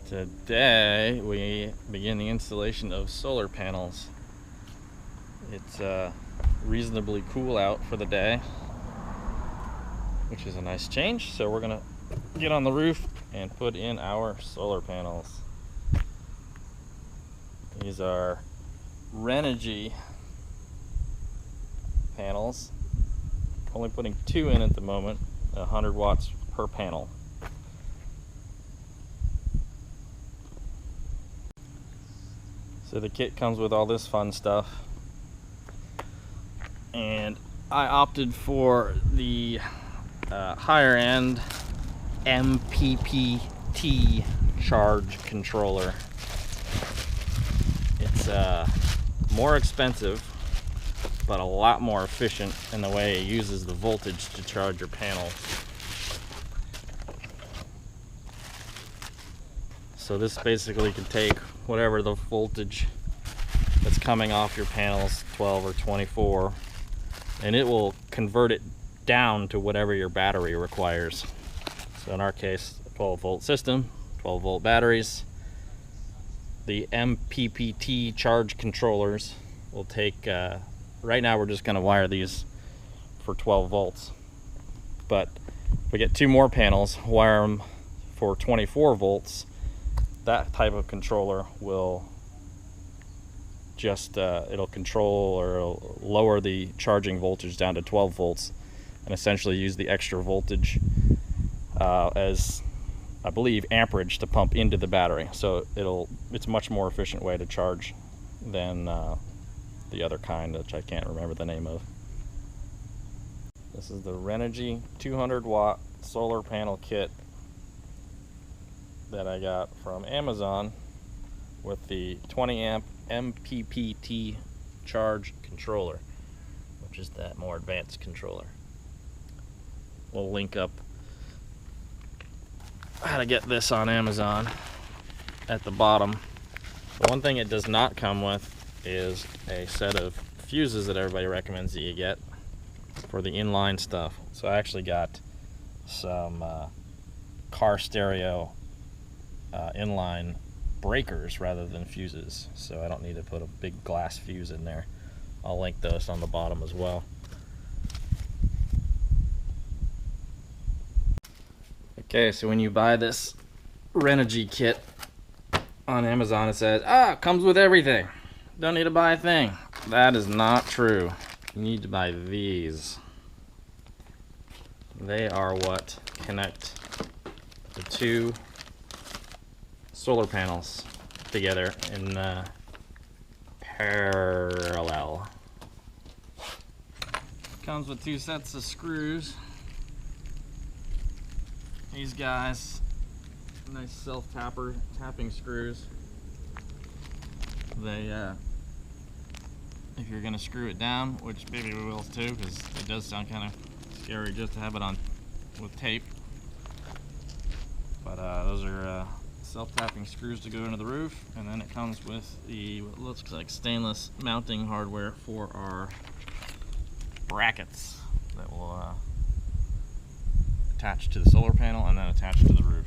Today we begin the installation of solar panels. It's reasonably cool out for the day, which is a nice change. So we're gonna get on the roof and put in our solar panels. These are Renogy panels. Only putting 2 in at the moment, 100 watts per panel. So the kit comes with all this fun stuff, and I opted for the higher end MPPT charge controller. It's more expensive, but a lot more efficient in the way it uses the voltage to charge your panel. So this basically can take whatever the voltage that's coming off your panels, 12 or 24, and it will convert it down to whatever your battery requires. So in our case, a 12 volt system, 12 volt batteries. The MPPT charge controllers will take, right now we're just going to wire these for 12 volts. But if we get 2 more panels, wire them for 24 volts, that type of controller will just, it'll control or it'll lower the charging voltage down to 12 volts and essentially use the extra voltage as, I believe, amperage to pump into the battery. So it's a much more efficient way to charge than the other kind, which I can't remember the name of. This is the Renogy 200 watt solar panel kit that I got from Amazon with the 20 amp MPPT charge controller, which is that more advanced controller. We'll link up how to get this on Amazon at the bottom. The one thing it does not come with is a set of fuses that everybody recommends that you get for the inline stuff. So I actually got some car stereo inline breakers rather than fuses, so I don't need to put a big glass fuse in there. I'll link those on the bottom as well. Okay, so when you buy this Renogy kit on Amazon, it says, it comes with everything, don't need to buy a thing. That is not true. You need to buy these. They are what connect the 2 solar panels together in parallel. Comes with 2 sets of screws. These guys, nice tapping screws. They, if you're gonna screw it down, which maybe we will too, because it does sound kind of scary just to have it on with tape. But those are self-tapping screws to go into the roof, and then it comes with the what looks like stainless mounting hardware for our brackets that will attach to the solar panel and then attach to the roof.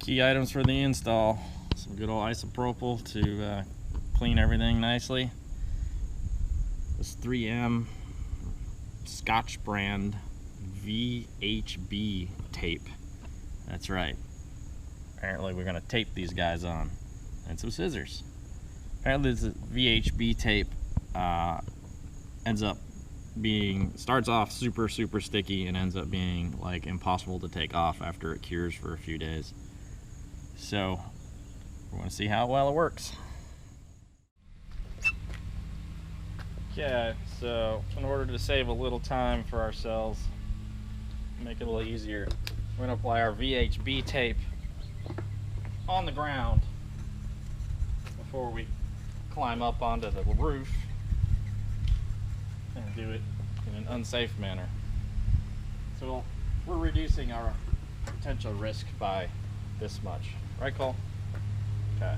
Key items for the install: some good old isopropyl to clean everything nicely. This 3M Scotch brand VHB tape. That's right. Apparently we're going to tape these guys on. And some scissors. Apparently this VHB tape starts off super sticky and ends up being like impossible to take off after it cures for a few days. So We want to see how well it works. Okay, so in order to save a little time for ourselves, make it a little easier, we're going to apply our VHB tape on the ground before we climb up onto the roof and do it in an unsafe manner. So we're reducing our potential risk by this much. Right, Cole? Okay.